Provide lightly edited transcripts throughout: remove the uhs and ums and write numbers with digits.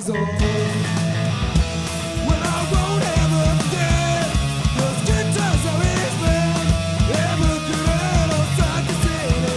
songs on. Well, I won't ever forget those good times that we spent. Ever could out on Soccer City.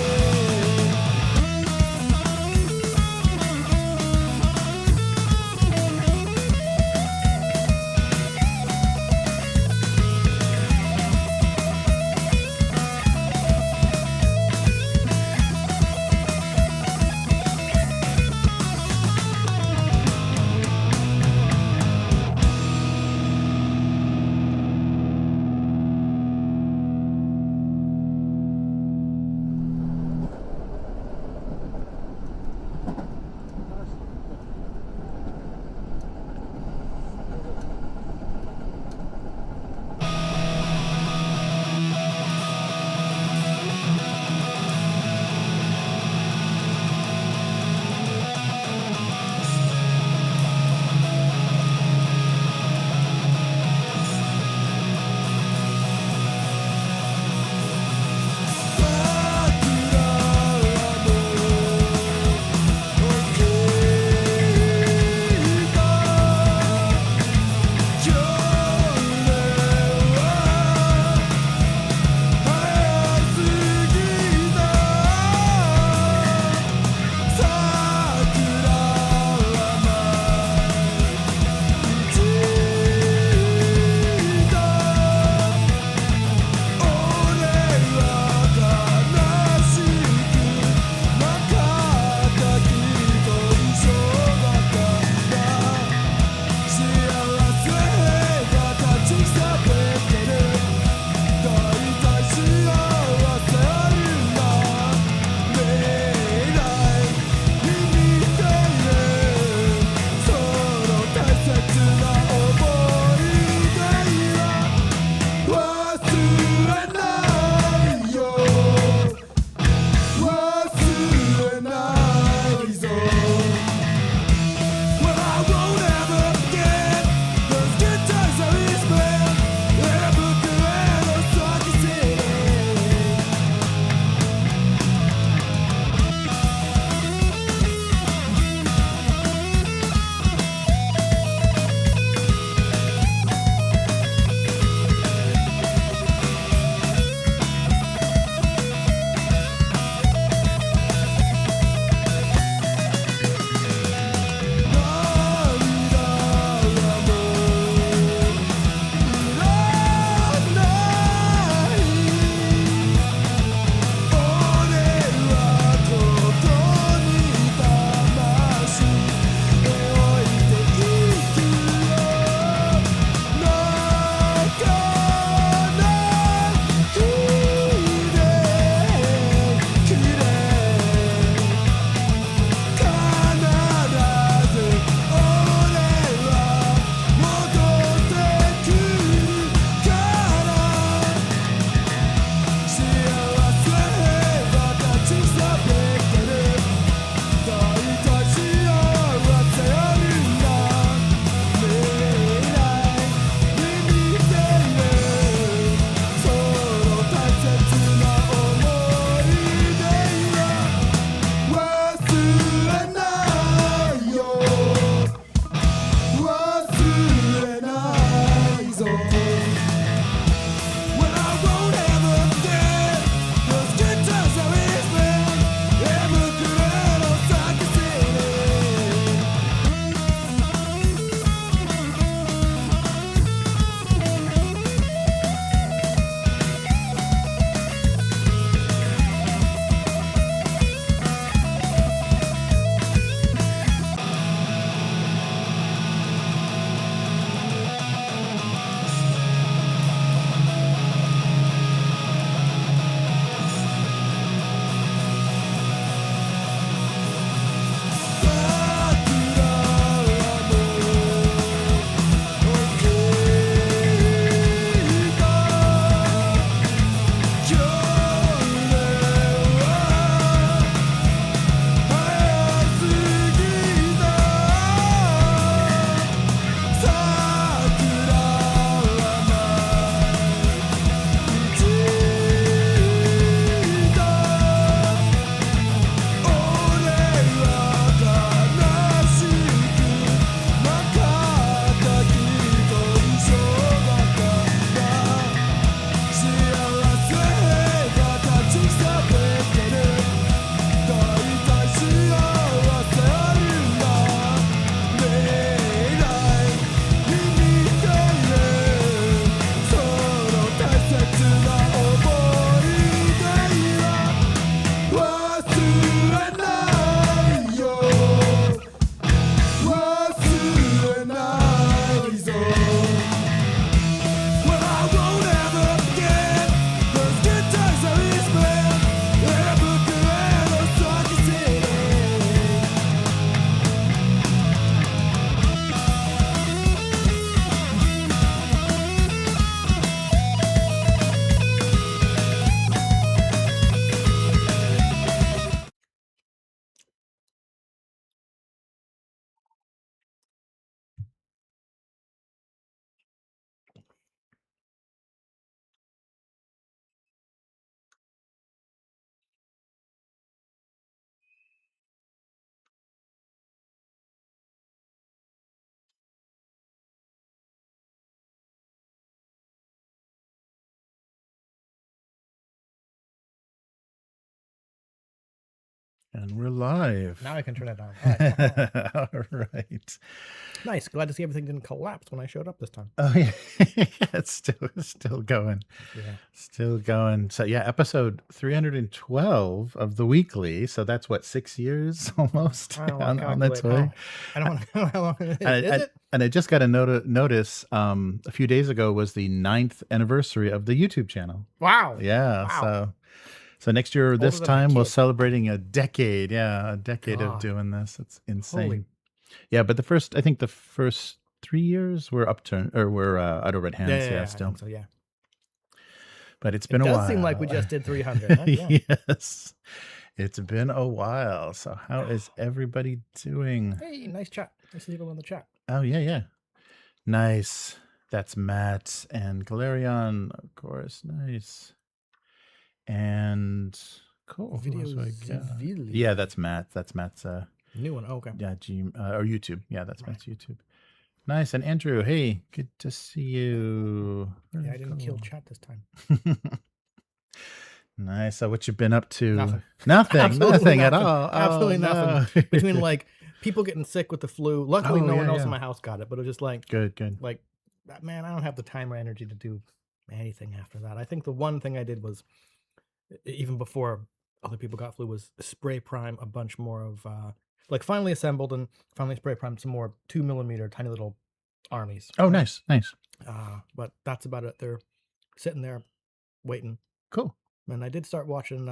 And we're live. Now I can turn it down. All right. All right. Nice. Glad to see everything didn't collapse when I showed up this time. Oh yeah, it's still going. Yeah. Still going. So yeah, episode 312 of the weekly. So that's what, 6 years almost I don't want to on its way. calculate I don't want to know how long it is. Is it? And I just got a notice a few days ago was the 9th anniversary of the YouTube channel. Wow. Yeah. Wow. So next year, this than my time, we're kid. celebrating a decade. Yeah, a decade of God. doing this. It's insane. Holy. Yeah, but I think the first 3 years were out of red hands. Yeah, I still. think so yeah. But it's been It a while. does seem like we just did 300. Huh? Yeah. Yes, it's been a while. So how is everybody doing? Hey, nice chat. Nice to see people in the chat. Oh yeah. Nice. That's Matt and Galerion, of course. Nice. And cool. Who else do I got? Yeah, that's Matt. That's Matt's New one. Oh, okay. yeah, or YouTube. Yeah, that's Matt's YouTube. Nice. And Andrew, hey, good to see you. Yeah, I didn't kill chat this time. Nice. So what you been up to? Nothing. Nothing at all. Absolutely Oh, nothing. no. Between like people getting sick with the flu. Luckily, no one else in my house got it, but it was just like Good. like, man, I don't have the time or energy to do anything after that. I think the one thing I did was, even before other people got flu, was spray prime a bunch more of like finally assembled and finally spray primed some more 2mm tiny little armies. Oh, nice. But that's about it. They're sitting there waiting. Cool. And I did start watching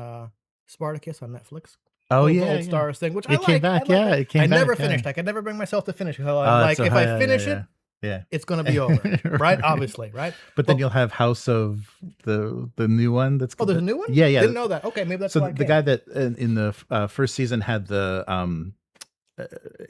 Spartacus on Netflix. Oh, The yeah. Gold Stars thing, which It came back. Yeah, it came I back. never finished. I could never bring myself to finish. So I'm like, so if I finish it, yeah. it's going to be over, right? Obviously, right? But then you'll have House of the new one. That's there's a new one. Yeah. Didn't know that. Okay, maybe that's so why I the came. guy that in the first season had the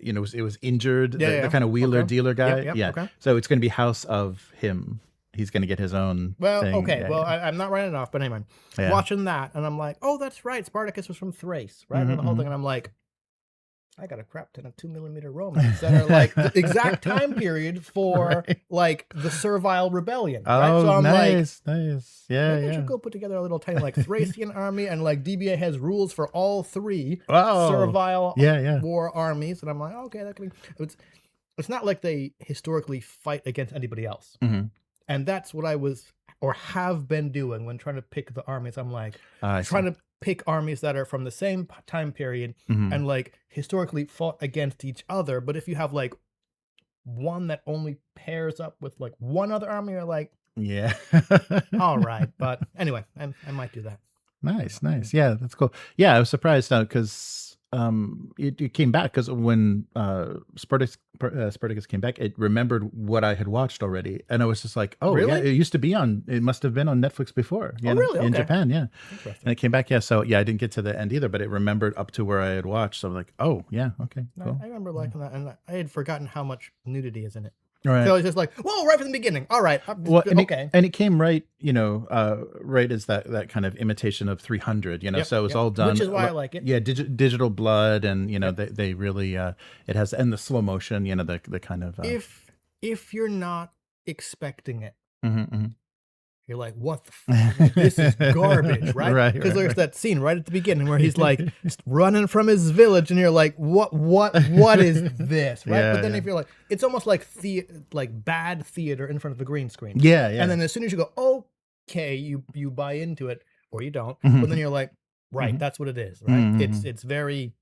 it was injured, the kind of wheeler dealer guy. Yep, yeah. okay. So it's going to be House of him. He's going to get his own. Well, thing. okay. Yeah, well, yeah. I'm not writing it off, but anyway, Yeah. watching that, and I'm like, oh, that's right. Spartacus was from Thrace, right? And the whole thing, and I'm like, I got a crap ton of 2mm Romans that are like the exact time period for like the Servile Rebellion. Right? Oh, So I'm nice. Yeah, Yeah, I should go put together a little tiny like Thracian army, and like DBA has rules for all three Wow. Servile Yeah. war armies, and I'm like, okay, that could be. It's not like they historically fight against anybody else, Mhm. and that's what I was or have been doing when trying to pick the armies. I'm like I see. trying to pick armies that are from the same time period Mhm. and like historically fought against each other. But if you have like one that only pairs up with like one other army, you're like, Yeah. all right. But anyway, I might do that. Nice. Yeah, that's cool. Yeah, I was surprised because it came back because when Spartacus came back, it remembered what I had watched already, and I was just like, oh, Really? yeah, it must have been on Netflix before. Oh, really? In Okay. Japan, yeah. Interesting. And it came back, yeah. So yeah, I didn't get to the end either, but it remembered up to where I had watched. So I was like, oh, yeah, okay, cool. I remember liking that, and I had forgotten how much nudity is in it. All right. So I was just like, whoa, right from the beginning. All right. Well, and okay. it came right, right as that kind of imitation of 300, Yep, so it was yep. all done. Which is why I like it. Yeah, digital blood, and they really it has, and the slow motion, the kind of If you're not expecting it, mhm. you're like, what the fuck? This is garbage, right? Right, Because there's right. that scene right at the beginning where he's like just running from his village, and you're like, what is this, right? Yeah, But then yeah. if you're like, it's almost like bad theater in front of a green screen. Yeah. And then as soon as you go, okay, you buy into it, or you don't, Mhm. but then you're like, right, Mhm. that's what it is, right? Mhm. It's very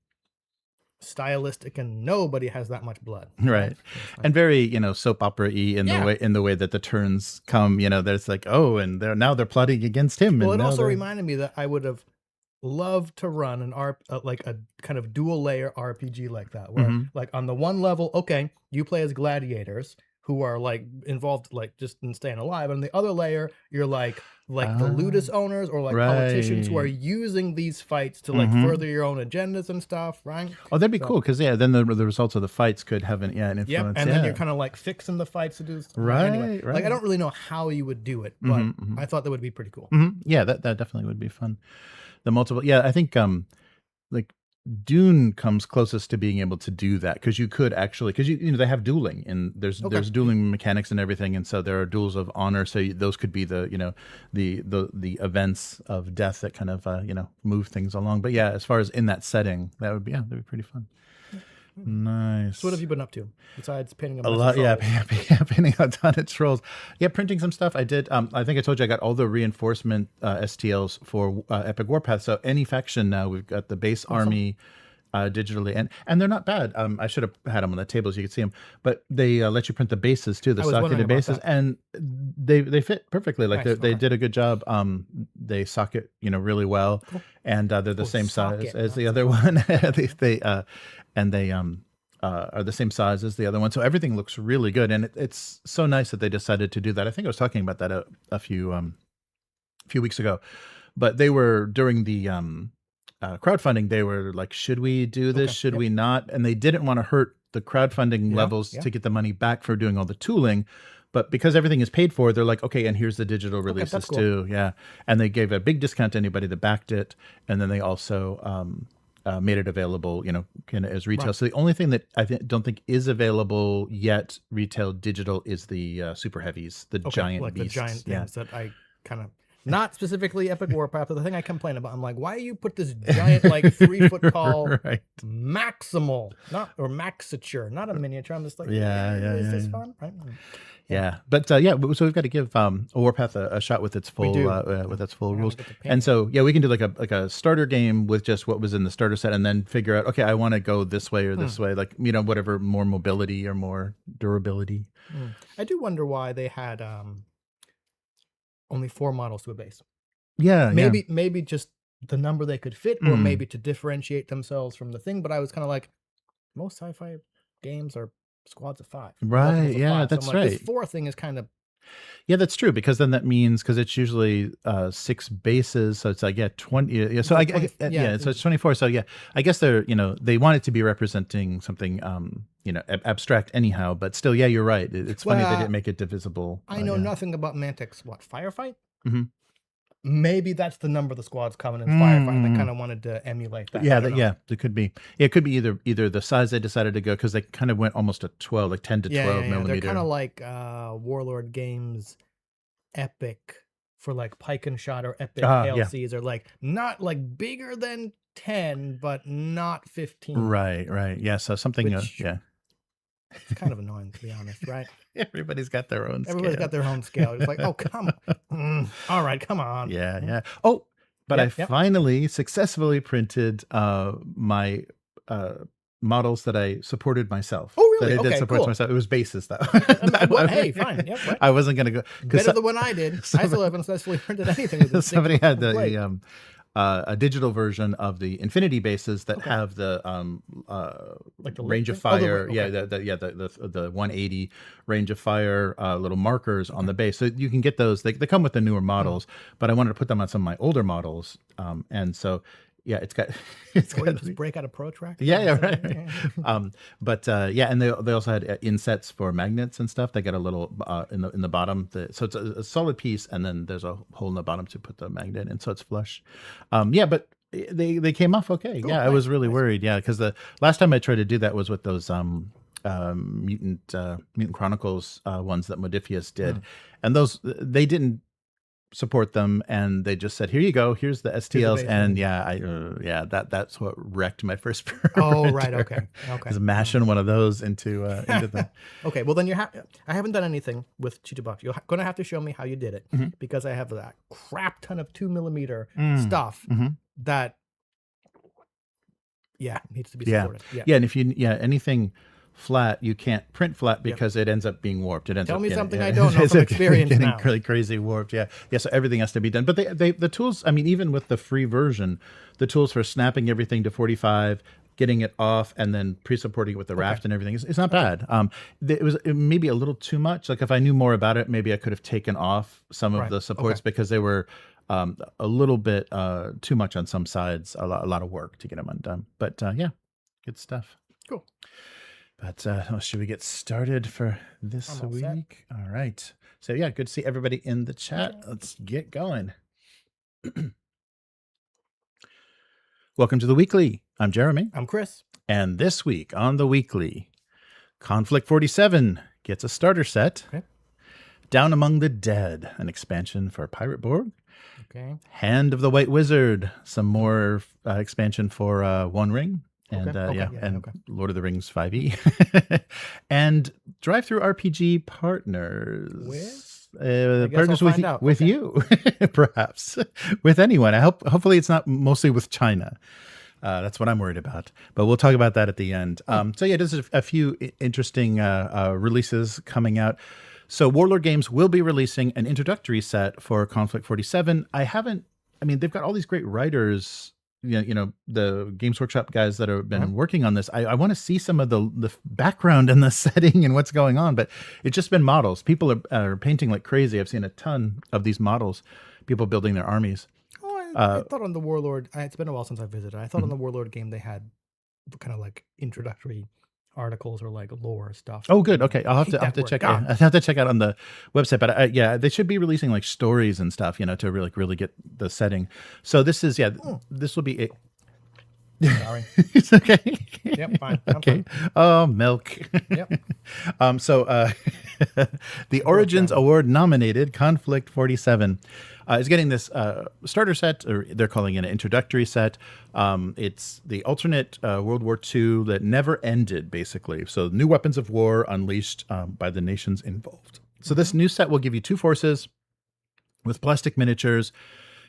stylistic, and nobody has that much blood, Right. And very, soap opera-y in the way that the turns come, there's like, oh, and they're plotting against him. Well, and it now also they're- reminded me that I would have loved to run like a kind of dual layer RPG like that, where Mhm. like on the one level, okay, you play as gladiators who are like involved like just in staying alive, and the other layer you're like the ludus owners or like politicians who are Right. using these fights to like Mhm. further your own agendas and stuff, right? Oh, that'd be So- cool, because then the results of the fights could have an influence. Yep, and then you're kind of like fixing the fights to do stuff. Anyway, Right. like I don't really know how you would do it, but Mhm. I thought that would be pretty cool. Yeah, that definitely would be fun. The multiple, yeah, I think like Dune comes closest to being able to do that, because you could actually, because they have dueling, and there's dueling mechanics and everything, and so there are duels of honor. So those could be the the events of death that kind of move things along. But yeah, as far as in that setting, that'd be pretty fun. Nice. So what have you been up to besides painting a lot? Yeah, painting a ton of trolls. Yeah, printing some stuff. I did. I think I told you I got all the reinforcement STLs for Epic Warpath. So any faction now, we've got the base army digitally, and they're not bad. I should have had them on the table so you could see them, but they let you print the bases too, the socketed bases, and they fit perfectly. Like they did a good job. They socket really well, and they're the same size as the other one. they are the same size as the other one, so everything looks really good, and it's so nice that they decided to do that. I think I was talking about that a few weeks ago, but they were during the crowdfunding, they were like, should we do this? Should we not? And they didn't want to hurt the crowdfunding levels to get the money back for doing all the tooling. But because everything is paid for, they're like, okay, and here's the digital releases too. Yeah. And they gave a big discount to anybody that backed it. And then they also made it available, kind of as retail. Right. So the only thing that I don't think is available yet, retail digital, is the super heavies, the giant beasts. The giant things that I kind of... Not specifically Epic Warpath, but the thing I complain about, I'm like, why you put this giant, like 3 foot tall maximal, or maxiture, not a miniature? I'm just like, is this fun? Right? Yeah, but so we've got to give Warpath a shot with its full rules, and so we can do like a starter game with just what was in the starter set, and then figure out, okay, I want to go this way or this way, like whatever, more mobility or more durability. I do wonder why they had only 4 models to a base. Maybe just the number they could fit, or maybe to differentiate themselves from the thing. But I was kind of like, most sci-fi games are squads of 5. Right. Yeah, 5. that's so right. This 4 thing is kind of... Yeah, that's true, because then that means, because it's usually 6 bases, so it's like 20. Yeah, so so it's 24. So I guess they're they want it to be representing something abstract anyhow, but still, you're right. It's funny they didn't make it divisible. I know nothing about Mantic's firefight. Mm-hmm. Maybe that's the number the squad's coming in firefight. They kind of wanted to emulate that. It could be. It could be either the size they decided to go, because they kind of went almost to 12, like 10 to 12 millimeter. They're kind of like Warlord Games Epic for like Pike and Shot, or Epic Hail Seas, or like not like bigger than 10, but not 15. Right. Yeah. So something. It's kind of annoying, to be honest, right? Everybody's got their own scale. Everybody's got their own scale. It's like, oh, come on. All right, come on. Yeah. Oh, but I finally successfully printed my models that I supported myself. Oh, really? That I did support myself. It was bases, though. Hey, fine. I wasn't going to go. Better than when I did. I still haven't successfully printed anything with this. Somebody had a digital version of the Infinity bases that have the like the range of fire, the 180 range of fire little markers on the base, so you can get those. They come with the newer models, but I wanted to put them on some of my older models, and so it's got just break out a protractor. Right. But and they also had insets for magnets and stuff. They got a little in the bottom, so it's a solid piece, and then there's a hole in the bottom to put the magnet in, so it's flush. But they came off okay. Cool. I was really worried. Because the last time I tried to do that was with those Mutant Chronicles ones that Modifius did, and those they didn't support them, and they just said, here you go, here's the STLs, and that's what wrecked my first printer. Oh, right. Okay. Just mashing one of those into the okay, well then I haven't done anything with Cheetah Box. You're gonna have to show me how you did it, because I have that crap ton of 2mm stuff that needs to be supported. And if you anything flat, you can't print flat, because it ends up being warped. Tell me something I don't know from experience getting now. Really crazy warped. So everything has to be done. But the tools, I mean, even with the free version, the tools for snapping everything to 45, getting it off, and then pre-supporting it with the raft and everything, it's not bad. It was maybe a little too much. Like if I knew more about it, maybe I could have taken off some of the supports, because they were a little bit too much on some sides. A lot of work to get them undone. But good stuff. Cool. But should we get started for this week? Set. All right. So good to see everybody in the chat. Let's get going. Welcome to the weekly I'm Jeremy. I'm Chris. And this week on the weekly, Konflikt 47 gets a starter set. Okay. Down Among the Dead, an expansion for Pirate Borg. Okay. Hand of the White Wizard, some more expansion for One Ring. And Lord of the Rings 5e. And DriveThruRPG partners. Partners with you, perhaps. With anyone. Hopefully it's not mostly with China. That's what I'm worried about. But we'll talk about that at the end. There's a few interesting releases coming out. So Warlord Games will be releasing an introductory set for Konflikt 47. They've got all these great writers, the Games Workshop guys that have been working on this. I want to see some of the background and the setting and what's going on, but it's just been models. People are painting like crazy. I've seen a ton of these models, people building their armies. I thought on the Warlord, it's been a while since I visited. I thought on the Warlord game they had kind of like introductory articles or like lore stuff. Oh, good. Okay, I'll have to check out. I have to check out on the website. But they should be releasing like stories and stuff, to really get the setting. So this will be a. Sorry. It's okay. Yep, fine. Okay. Oh, milk. Yep. The Origins Award nominated Konflikt 47 is getting this starter set, or they're calling it an introductory set. It's the alternate World War II that never ended, basically. So new weapons of war unleashed by the nations involved. So this new set will give you 2 forces with plastic miniatures.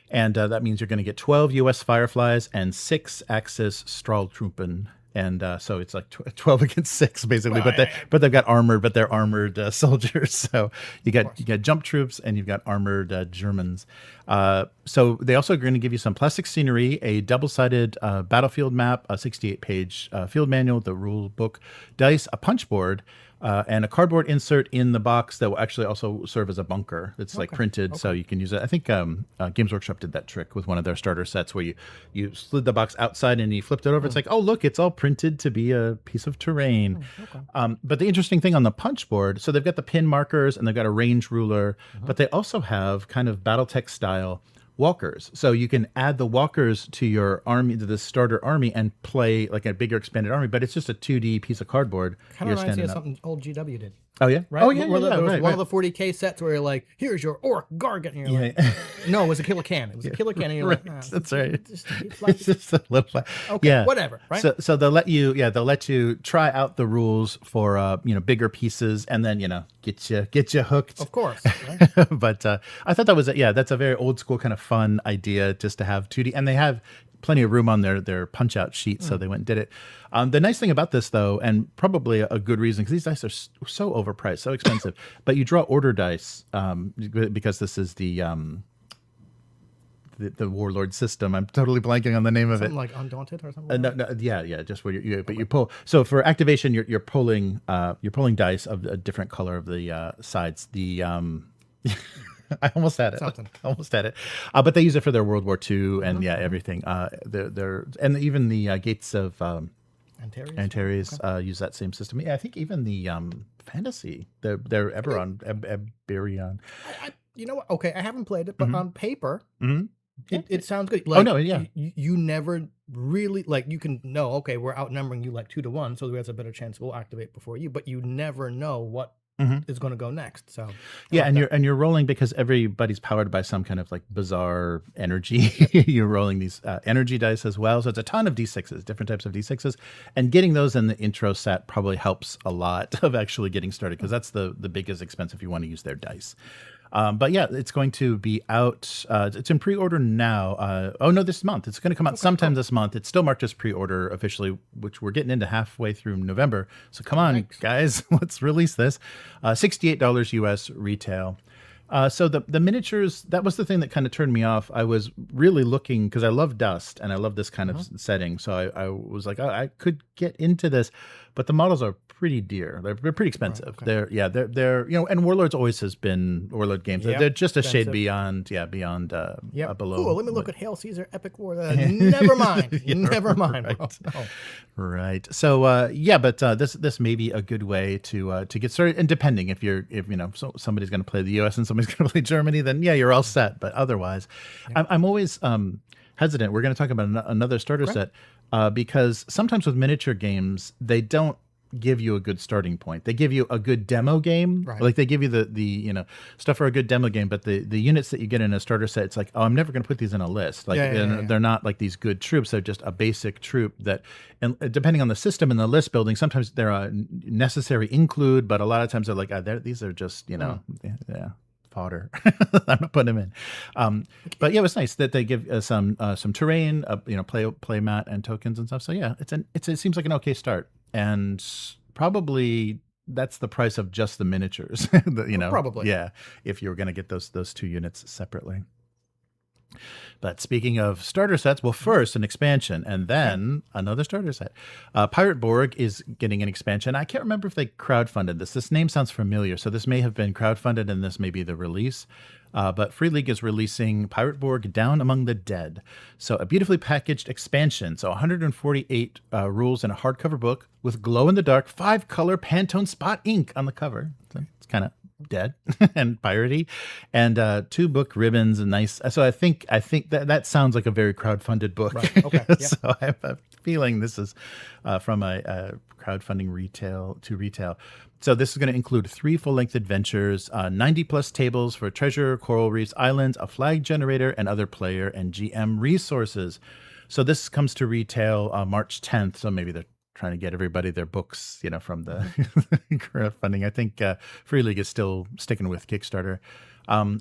And that means you're going to get 12 U.S. Fireflies and 6 Axis Stahltruppen. And so it's like 12 against 6, basically. But they've got armored, but they're armored soldiers. So you got jump troops and you've got armored Germans. So they also are going to give you some plastic scenery, a double-sided battlefield map, a 68-page field manual, the rule book, dice, a punch board, and a cardboard insert in the box that will actually also serve as a bunker. It's like printed, so you can use it. I think Games Workshop did that trick with one of their starter sets where you slid the box outside and you flipped it over. It's like, oh, look, it's all printed to be a piece of terrain. But the interesting thing on the punch board, so they've got the pin markers and they've got a range ruler, but they also have kind of Battletech style walkers. So you can add the walkers to your army, to the starter army, and play like a bigger expanded army, but it's just a 2D piece of cardboard. Kind of reminds me of something old GW did. Oh, yeah? Right? Oh, yeah. There was one of the 40K sets where you're like, here's your Orc Gargant. And you're like, no, it was a Killer Can. It was a Killer Can. And you're like, that's right. It's just a little flat. Okay, whatever, right? So they'll let you try out the rules for, bigger pieces and then, get you hooked. Of course. Right? But I thought that was, that's a very old school kind of fun idea just to have 2D. And they have plenty of room on their punch out sheet, so they went and did it. The nice thing about this, though, and probably a good reason, because these dice are so overpriced, so expensive, but you draw order dice because this is the Warlord system. I'm totally blanking on the name of it. Something like Undaunted or something. Just where you pull. So for activation, you're pulling dice of a different color of the sides. The I almost had it. But they use it for their World War II and everything. And even the Gates of Antares use that same system. Yeah, I think even the fantasy, their Eberion. You know what? Okay, I haven't played it, but on paper, it sounds good. You never really you can know. Okay, we're outnumbering you like 2 to 1, so there's a better chance we'll activate before you. But you never know what is going to go next. So you're rolling because everybody's powered by some kind of like bizarre energy. You're rolling these energy dice as well, so it's a ton of d6s, different types of d6s, and getting those in the intro set probably helps a lot of actually getting started, because that's the biggest expense if you want to use their dice. But it's going to be out. It's in pre-order now. This month. It's going to come out sometime this month. It's still marked as pre-order officially, which we're getting into halfway through November. So come on, guys, let's release this. $68 US retail. So the miniatures, that was the thing that kind of turned me off. I was really looking, because I love dust and I love this kind of setting. So I was like, I could get into this, but the models are pretty dear. They're pretty expensive. Right, okay. They're and Warlords always has been Warlord Games. Yep, they're just a shade beyond below. Cool. Let me look at Hail Caesar Epic War. Never mind. Never mind. Right. Oh, no. Right. So but this may be a good way to get started. And depending if somebody's going to play the U.S. and somebody's going to play Germany, then you're all set. But otherwise, I'm always hesitant. We're going to talk about another starter set because sometimes with miniature games, they don't give you a good starting point. They give you a good demo game. Right. Like they give you the stuff for a good demo game, but the units that you get in a starter set, it's like, oh, I'm never going to put these in a list. Like they're not like these good troops. They're just a basic troop that, and depending on the system and the list building, sometimes they're a necessary include, but a lot of times they're like, these are just, fodder. I'm not putting them in. But yeah, it was nice that they give some terrain, play mat and tokens and stuff. So yeah, it seems like an okay start. And probably that's the price of just the miniatures, Probably. Yeah, if you were going to get those 2 units separately. But speaking of starter sets, well, first an expansion and then another starter set. Pirate Borg is getting an expansion. I can't remember if they crowdfunded this. This name sounds familiar, so this may have been crowdfunded and this may be the release. But Free League is releasing Pirate Borg Down Among the Dead. So a beautifully packaged expansion. So 148 rules in a hardcover book with glow-in-the-dark 5-color Pantone spot ink on the cover. So it's kind of dead and piratey, and 2 book ribbons and nice. So I think that sounds like a very crowdfunded book. Right. Okay. Yep. So I have a feeling this is from a crowdfunding retail. So this is going to include 3 full-length adventures, 90 plus tables for treasure, coral reefs, islands, a flag generator, and other player and GM resources. So this comes to retail March 10th. So maybe they're trying to get everybody their books, from the crowdfunding. I think Free League is still sticking with Kickstarter.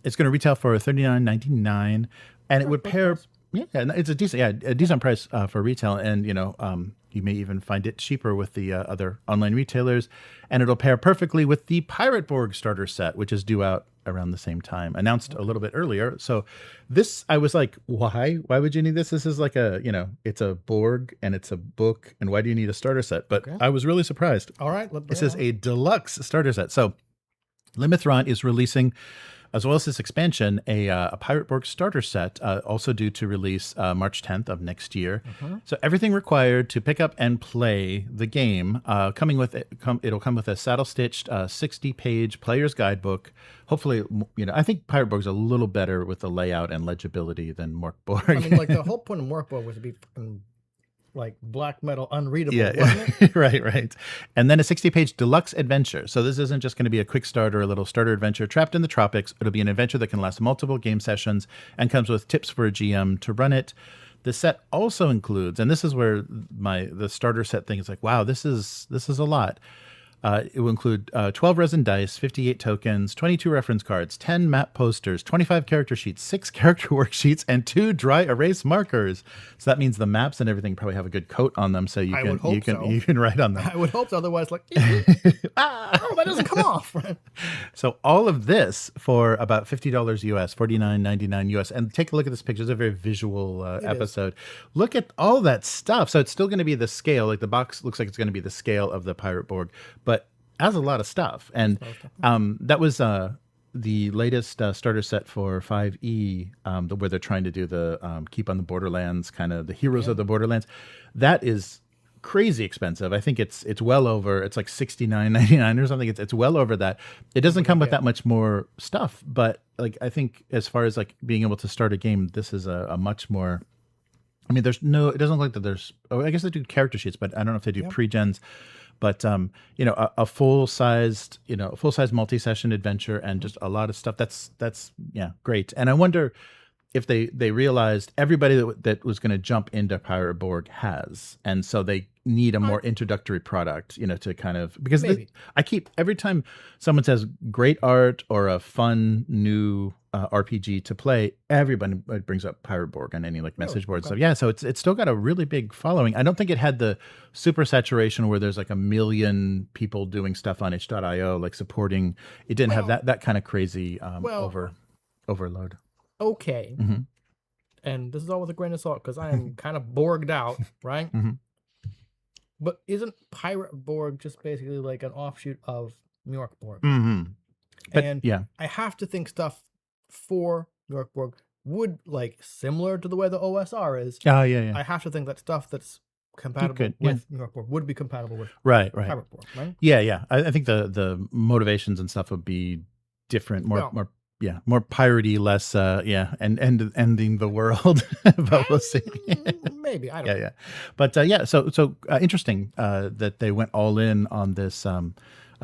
It's going to retail for $39.99, and it would pair. Yeah, it's a decent price for retail, and you may even find it cheaper with the other online retailers, and it'll pair perfectly with the Pirate Borg starter set, which is due out around the same time, announced a little bit earlier. So this, I was like, why would you need this? This is like it's a Borg and it's a book, and why do you need a starter set? But I was really surprised. All right. This is a deluxe starter set. So Limithron is releasing, as well as this expansion, a Pirate Borg starter set, also due to release March 10th of next year. So everything required to pick up and play the game, it'll come with a saddle-stitched 60-page player's guidebook. Hopefully, I think Pirate Borg's a little better with the layout and legibility than Mork Borg. I mean, like the whole point of Mork Borg was to be like black metal unreadable, wasn't it? Right. And then a 60-page deluxe adventure. So this isn't just going to be a quick start or a little starter adventure trapped in the tropics. It'll be an adventure that can last multiple game sessions and comes with tips for a GM to run it. The set also includes, and this is where the starter set thing is like, wow, this is a lot. It will include 12 resin dice, 58 tokens, 22 reference cards, 10 map posters, 25 character sheets, 6 character worksheets, and 2 dry erase markers. So that means the maps and everything probably have a good coat on them, so you can write on them. I would hope so. Otherwise, that doesn't come off. Right? So all of this for about $50 US, $49.99 US. And take a look at this picture. It's a very visual episode. Look at all that stuff. So it's still going to be the scale. Like the box looks like it's going to be the scale of the Pirate Borg, but has a lot of stuff. And that was the latest starter set for 5e, where they're trying to do the Keep on the Borderlands, kind of the Heroes of the Borderlands. That is crazy expensive. I think it's well over, it's like $69.99 or something. It's well over that. It doesn't come with that much more stuff, but like I think as far as like being able to start a game, this is a much more, I mean, it doesn't look like that there's, I guess they do character sheets, but I don't know if they do pre-gens. But a full-sized multi-session adventure and just a lot of stuff. That's great. And I wonder if they realized everybody that was going to jump into Pirate Borg has, and so they need a more introductory product, to kind of, because every time someone says great art or a fun new RPG to play, everybody brings up Pirate Borg on any message board. Okay. So it's still got a really big following. I don't think it had the super saturation where there's like 1 million people doing stuff on itch.io, like supporting. It didn't have that kind of crazy overload. Okay. Mm-hmm. And this is all with a grain of salt because I am kind of borged out, right? Mm-hmm. But isn't Pirate Borg just basically like an offshoot of Mork Borg? Mm-hmm. But, I have to think stuff for Mork Borg would, like, similar to the way the OSR is. I have to think that stuff that's compatible with Mork Borg would be compatible with Pirate Borg, right? Yeah. I think the motivations and stuff would be different, more more piratey, less and ending the world. But we'll see. Maybe I don't know. Yeah. But so interesting that they went all in on this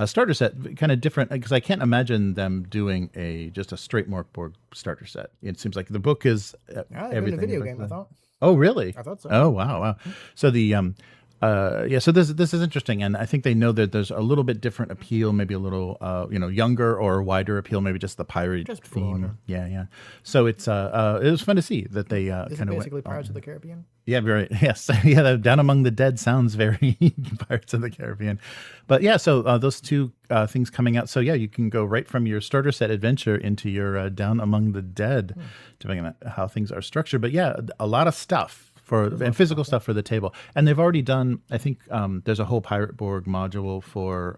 starter set, kind of different, because I can't imagine them doing just a straight Morkborg starter set. It seems like the book is everything. A video game, I thought. Oh, really? I thought so. Oh, wow. So the so this is interesting, and I think they know that there's a little bit different appeal, maybe a little younger or wider appeal, maybe just the pirate Just theme. broader. Yeah. So it was fun to see that they kind of basically Pirates of the Caribbean. Yeah, very yes, yeah. The Down Among the Dead sounds very Pirates of the Caribbean, but yeah. So those two things coming out. So yeah, you can go right from your starter set adventure into your Down Among the Dead, depending on how things are structured. But yeah, a lot of stuff and physical stuff for the table. And they've already done, I think there's a whole Pirate Borg module for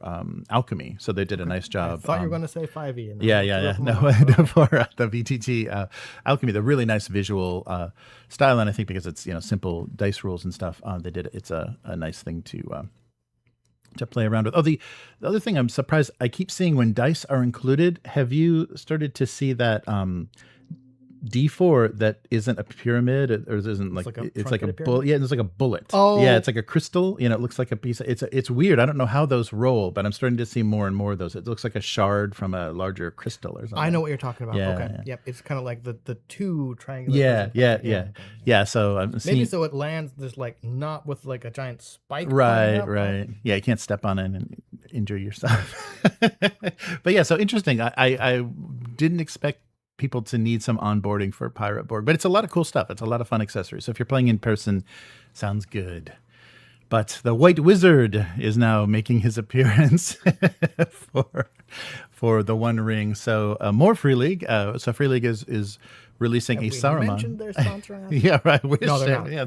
alchemy. So they did a nice job. I thought you were going to say 5e. Yeah. No, for the VTT alchemy, the really nice visual style. And I think because it's, simple dice rules and stuff, they did it's a nice thing to play around with. Oh, the other thing I'm surprised, I keep seeing when dice are included. Have you started to see that D4 that isn't a pyramid or isn't it's like a bullet? Yeah, it's like a bullet. Oh, yeah, it's like a crystal. It looks like a piece. It's weird. I don't know how those roll, but I'm starting to see more and more of those. It looks like a shard from a larger crystal or something. I know what you're talking about. Yeah, okay. yeah. Yep. It's kind of like the two triangular. Yeah. So I'm seeing, maybe so it lands just like not with like a giant spike. Right. Yeah, you can't step on it and injure yourself. But yeah, so interesting. I didn't expect people to need some onboarding for Pirate Borg, but it's a lot of cool stuff. It's a lot of fun accessories. So if you're playing in person, sounds good. But the White Wizard is now making his appearance for the One Ring. So more Free League. So Free League is releasing a Saruman. Mentioned their sponsor. Yeah, right. No, they're not. Yeah.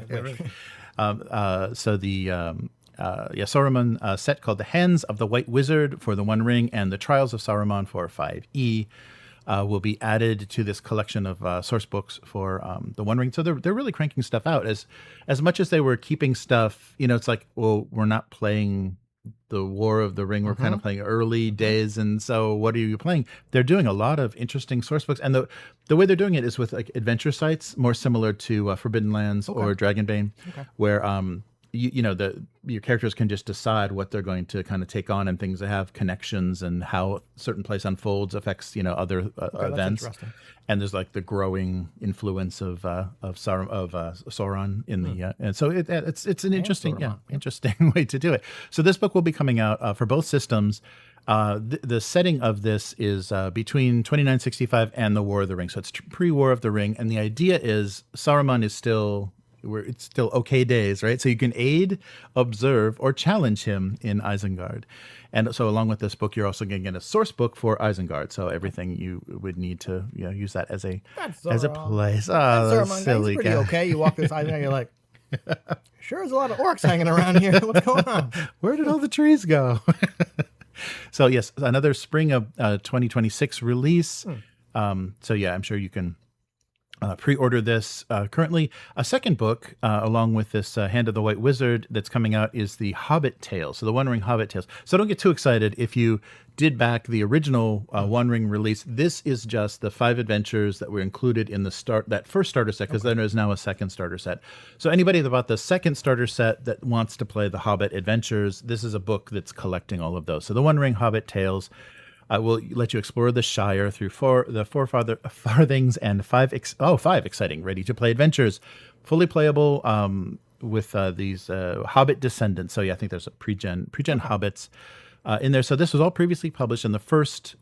So the Saruman set called the Hands of the White Wizard for the One Ring and the Trials of Saruman for 5e. Will be added to this collection of source books for the One Ring. So they're really cranking stuff out. As much as they were keeping stuff, it's like, well, we're not playing the War of the Ring. We're kind of playing early days. And so what are you playing? They're doing a lot of interesting source books. And the way they're doing it is with like adventure sites, more similar to Forbidden Lands or Dragonbane, where your characters can just decide what they're going to kind of take on, and things that have connections and how a certain place unfolds affects other events. And there's like the growing influence of Sauron in the and so it's an interesting way to do it. So this book will be coming out for both systems. The setting of this is between 2965 and the War of the Ring, so it's pre-War of the Ring, and the idea is Saruman is still. It's still okay days, right? So you can aid, observe, or challenge him in Isengard. And so along with this book, you're also going to get a source book for Isengard. So everything you would need to use that as a place. Oh, that's silly guy. Pretty okay. You walk this Isengard, you're like, sure, there's a lot of orcs hanging around here. What's going on? Where did all the trees go? So yes, another spring of 2026 release. So yeah, I'm sure you can pre-order this. Currently, a second book along with this Hand of the White Wizard that's coming out is the Hobbit Tales. So the One Ring Hobbit Tales. So don't get too excited if you did back the original One Ring release. This is just the 5 adventures that were included in that first starter set, because there is now a second starter set. So anybody that bought the second starter set that wants to play the Hobbit adventures, this is a book that's collecting all of those. So the One Ring Hobbit Tales will let you explore the Shire through four farthings and 5 exciting ready-to-play adventures, fully playable with these Hobbit descendants. So yeah, I think there's a pre-gen Hobbits in there. So this was all previously published in the first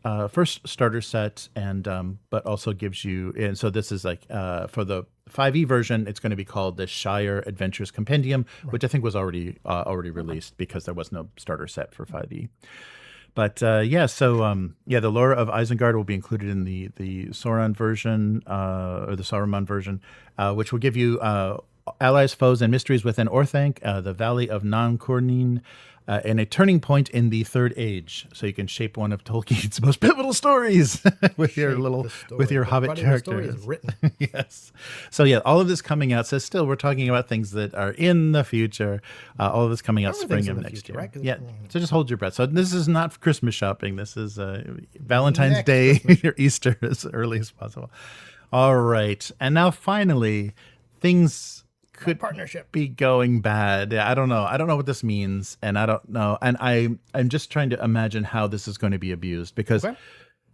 starter set, and but also gives you. And so this is like for the 5e version, it's going to be called the Shire Adventures Compendium, which I think was already released because there was no starter set for 5e. But the lore of Isengard will be included in the Sauron version, or the Saruman version, which will give you allies, foes, and mysteries within Orthanc, the Valley of Non-Cornine, and a turning point in the Third Age, so you can shape one of Tolkien's most pivotal stories with your Hobbit The characters. story is written. Yes. So yeah, all of this coming out. So still, we're talking about things that are in the future. All of this coming out spring of next year. Right? Yeah. So just hold your breath. So this is not Christmas shopping. This is Valentine's Day or Easter as early as possible. All right, and now finally, things could be going bad. I don't know. I don't know what this means, and I don't know. And I'm just trying to imagine how this is going to be abused, because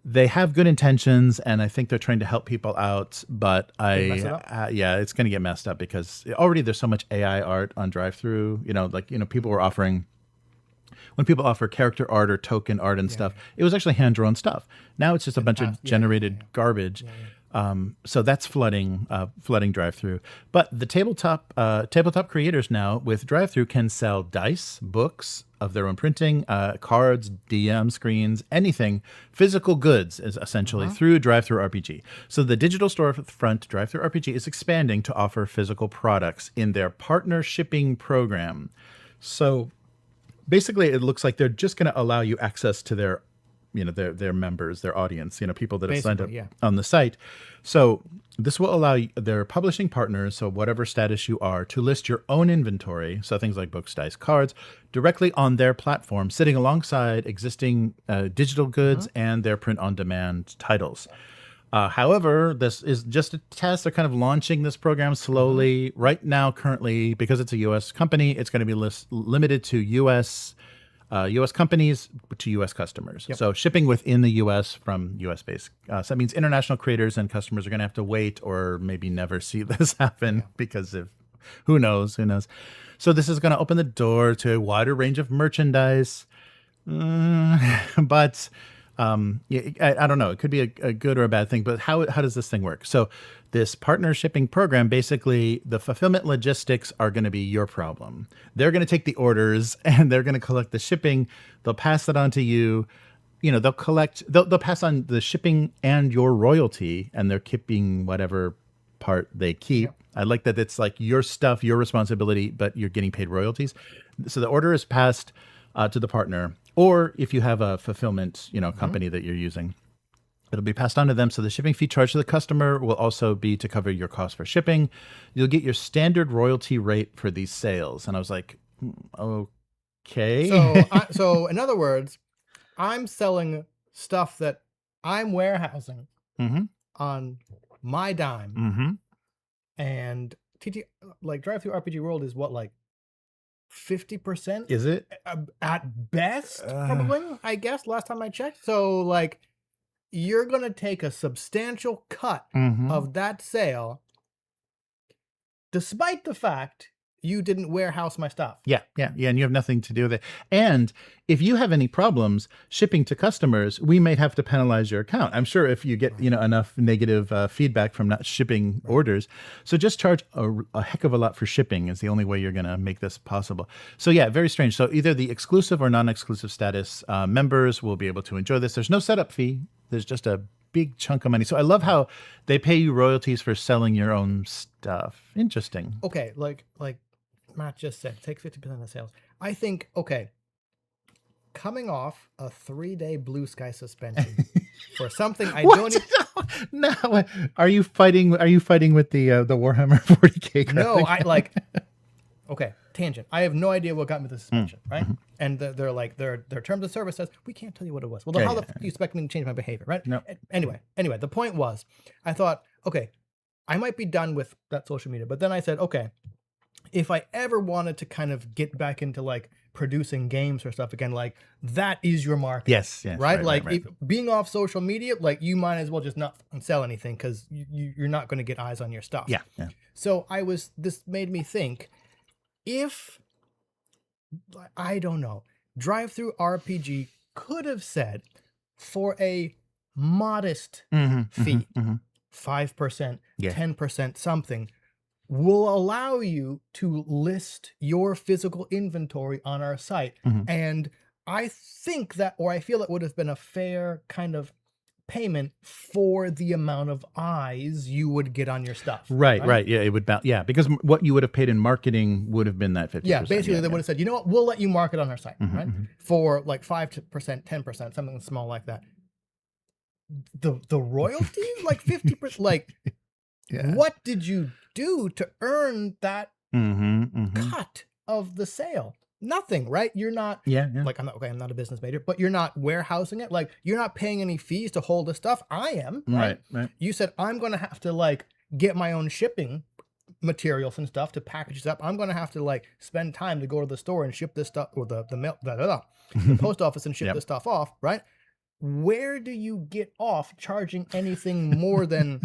they have good intentions, and I think they're trying to help people out. But yeah, it's going to get messed up, because already there's so much AI art on DriveThru. People were offering. When people offer character art or token art and stuff, it was actually hand-drawn stuff. Now it's just a bunch of generated garbage. So that's flooding DriveThru. But the tabletop creators now with DriveThru can sell dice, books of their own printing, cards, DM screens, anything, physical goods is essentially through DriveThruRPG. So the digital storefront DriveThruRPG is expanding to offer physical products in their partner shipping program. So basically, it looks like they're just going to allow you access to their members, their audience, people that have signed up on the site. So this will allow their publishing partners, so whatever status you are, to list your own inventory, so things like books, dice, cards, directly on their platform, sitting alongside existing digital goods and their print-on-demand titles. However, this is just a test. They're kind of launching this program slowly. Right now, currently, because it's a U.S. company, it's going to be limited to U.S. Companies to U.S. customers. So shipping within the U.S. from U.S.-based. So that means international creators and customers are going to have to wait or maybe never see this happen because of who knows. So this is going to open the door to a wider range of merchandise. But I don't know. It could be a good or a bad thing, but how does this thing work? So this partner shipping program, basically the fulfillment logistics are going to be your problem. They're going to take the orders and they're going to collect the shipping. They'll pass it on to you. They'll pass on the shipping and your royalty, and they're keeping whatever part they keep. I like that it's like your stuff, your responsibility, but you're getting paid royalties. So the order is passed to the partner, or if you have a fulfillment, company that you're using, it'll be passed on to them. So the shipping fee charged to the customer will also be to cover your cost for shipping. You'll get your standard royalty rate for these sales. And I was like, okay. So in other words, I'm selling stuff that I'm warehousing on my dime, and DriveThruRPG World is what, like 50%? Is it at best? Probably, I guess. Last time I checked. So like, you're gonna take a substantial cut of that sale, despite the fact you didn't warehouse my stuff. Yeah. And you have nothing to do with it. And if you have any problems shipping to customers, we may have to penalize your account. I'm sure if you get enough negative feedback from not shipping orders. So just charge a heck of a lot for shipping is the only way you're going to make this possible. So yeah, very strange. So either the exclusive or non-exclusive status members will be able to enjoy this. There's no setup fee. There's just a big chunk of money. So I love how they pay you royalties for selling your own stuff. Interesting. Okay, like Matt just said, take 50% of sales. I think, coming off a 3-day blue sky suspension for something I don't even... No, are you fighting with the Warhammer 40K? No, okay, tangent. I have no idea what got me the suspension, right? And they're like, their terms of service says, we can't tell you what it was. Well, then how the fuck do you expect me to change my behavior, right? No. Anyway, the point was, I thought, okay, I might be done with that social media. But then I said, okay, if I ever wanted to kind of get back into like producing games or stuff again, like that is your market. Yes. Right? If being off social media, like you might as well just not sell anything because you're not going to get eyes on your stuff. Yeah. So this made me think, if, I don't know, DriveThruRPG could have said for a modest fee, 5%, 10%, something, will allow you to list your physical inventory on our site. And I think that, or I feel it would have been a fair kind of payment for the amount of eyes you would get on your stuff. Right. Yeah, it would because what you would have paid in marketing would have been that 50%. Yeah, basically they would have said, you know what, we'll let you market on our site, right? For like 5%, 10%, something small like that. The royalties, like 50%, like what did you do to earn that cut of the sale? Nothing, right? You're not like, I'm not a business major, but you're not warehousing it. Like, you're not paying any fees to hold the stuff. I am, right? You said, I'm going to have to like get my own shipping materials and stuff to package this up. I'm going to have to like spend time to go to the store and ship this stuff, or the mail, the post office, and ship this stuff off, right? Where do you get off charging anything more than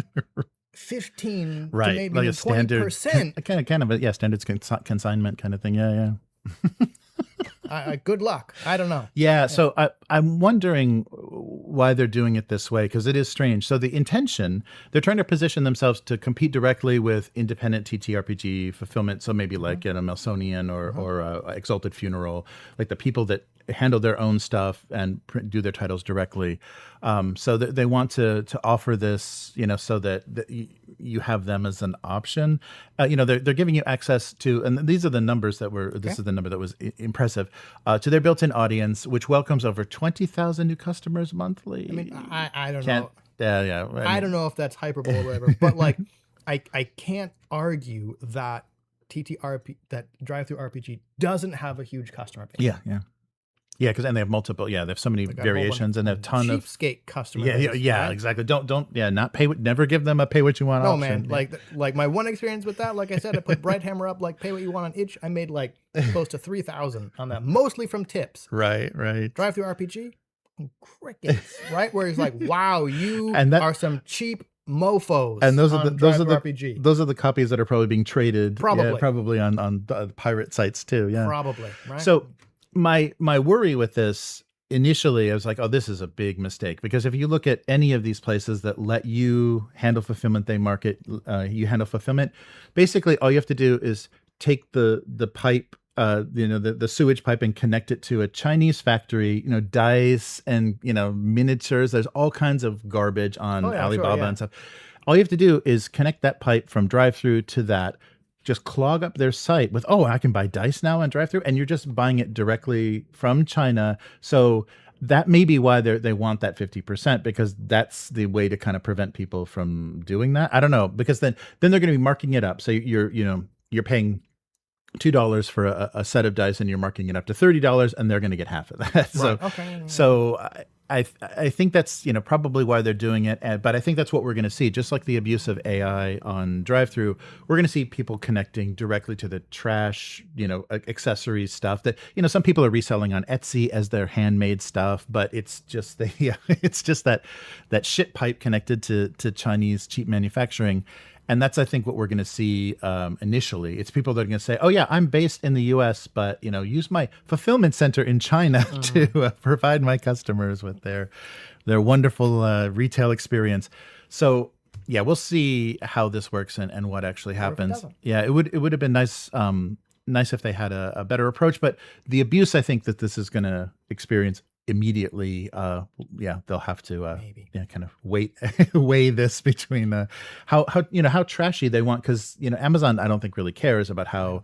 15 to maybe like 20%? Kind of a standards consignment kind of thing. Yeah. Good luck. I don't know. Yeah. So I'm wondering why they're doing it this way, because it is strange. So the intention, they're trying to position themselves to compete directly with independent TTRPG fulfillment. So maybe like Melsonian or Exalted Funeral, like the people that handle their own stuff and do their titles directly. So they want to offer this, so that you have them as an option. They're giving you access to, and these are the numbers this is the number that was impressive, to their built-in audience, which welcomes over 20,000 new customers monthly. I mean, I don't know. Yeah. I don't know if that's hyperbole or whatever, but like, I can't argue that that DriveThruRPG doesn't have a huge customer base. Yeah, because they have multiple. Yeah, they have so many variations and a ton of cheapskate customers. Yeah, right? Exactly. Don't not pay. Never give them a pay what you want option. No, man. Like my one experience with that. Like I said, I put Brighthammer up. Like pay what you want on itch. I made like close to 3,000 on that, mostly from tips. Right. DriveThruRPG, crickets. Right, where it's like, wow, you are some cheap mofos. And those are the copies that are probably being traded. Probably on pirate sites too. Yeah, probably. Right. So. My worry with this initially, I was like, oh, this is a big mistake, because if you look at any of these places that let you handle fulfillment, you handle fulfillment. Basically, all you have to do is take the pipe, the sewage pipe, and connect it to a Chinese factory. Dice and miniatures. There's all kinds of garbage on Alibaba and stuff. All you have to do is connect that pipe from DriveThru to that. Just clog up their site with, I can buy dice now on DriveThru, and you're just buying it directly from China. So that may be why they want that 50%, because that's the way to kind of prevent people from doing that. I don't know, because then they're going to be marking it up. So you're paying $2 for a set of dice, and you're marking it up to $30, and they're going to get half of that. Right. So I think that's probably why they're doing it, but I think that's what we're going to see. Just like the abuse of AI on DriveThru, we're going to see people connecting directly to the trash, accessories stuff that some people are reselling on Etsy as their handmade stuff, but it's just that shit pipe connected to Chinese cheap manufacturing. And that's, I think, what we're going to see initially. It's people that are going to say, oh, yeah, I'm based in the U.S., but, use my fulfillment center in China to provide my customers with their wonderful retail experience. So, yeah, we'll see how this works and what actually happens. Yeah, it would have been nice if they had a better approach. But the abuse, I think, that this is going to experience immediately, they'll have to kind of weigh this between how trashy they want, because Amazon, I don't think, really cares about how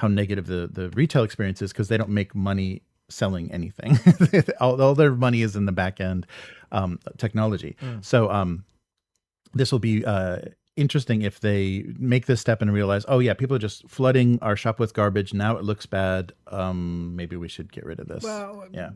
negative the retail experience is, because they don't make money selling anything. all their money is in the back end technology. So this will be interesting if they make this step and realize, oh yeah, people are just flooding our shop with garbage. Now it looks bad. Maybe we should get rid of this. Well, yeah.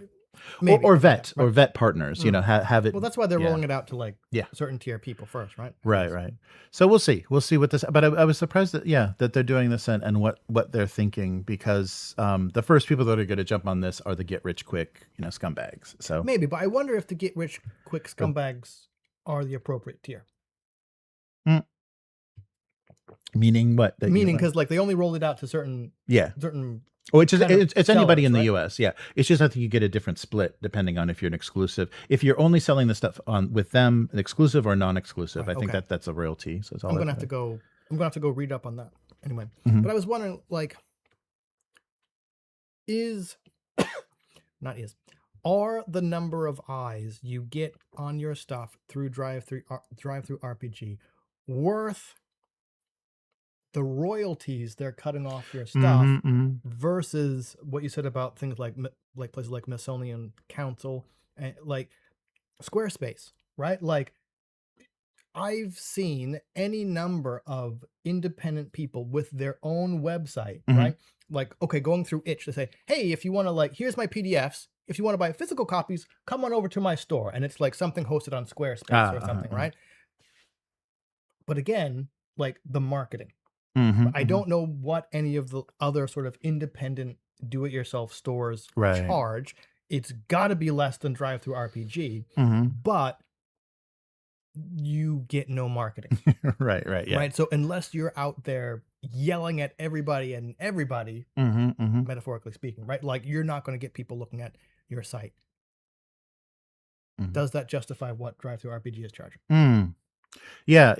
Maybe. Or vet partners, have it. Well, that's why they're rolling it out to like certain tier people first, right? Right. So we'll see what this. But I was surprised that they're doing this and what they're thinking, because the first people that are going to jump on this are the get rich quick, scumbags. So maybe, but I wonder if the get rich quick scumbags are the appropriate tier. Meaning what? Meaning because like they only rolled it out to certain. Oh, it's anybody in the U.S. Yeah, it's just I think you get a different split depending on if you're an exclusive. If you're only selling the stuff with them, an exclusive or non-exclusive, I think that's a royalty. So it's all. I'm gonna have to go read up on that anyway. But I was wondering, like, are the number of eyes you get on your stuff through DriveThruRPG worth the royalties they're cutting off your stuff versus what you said about things like places like Smithsonian Council and like Squarespace, right? Like I've seen any number of independent people with their own website, right? Like, okay, going through itch to say, hey, if you want to, like, here's my PDFs. If you want to buy physical copies, come on over to my store. And it's like something hosted on Squarespace or something, right? But again, like the marketing. I don't know what any of the other sort of independent do-it-yourself stores charge. It's got to be less than DriveThruRPG, but you get no marketing. Right. So unless you're out there yelling at everybody and everybody, metaphorically speaking, right? Like you're not going to get people looking at your site. Does that justify what DriveThruRPG is charging? Yeah.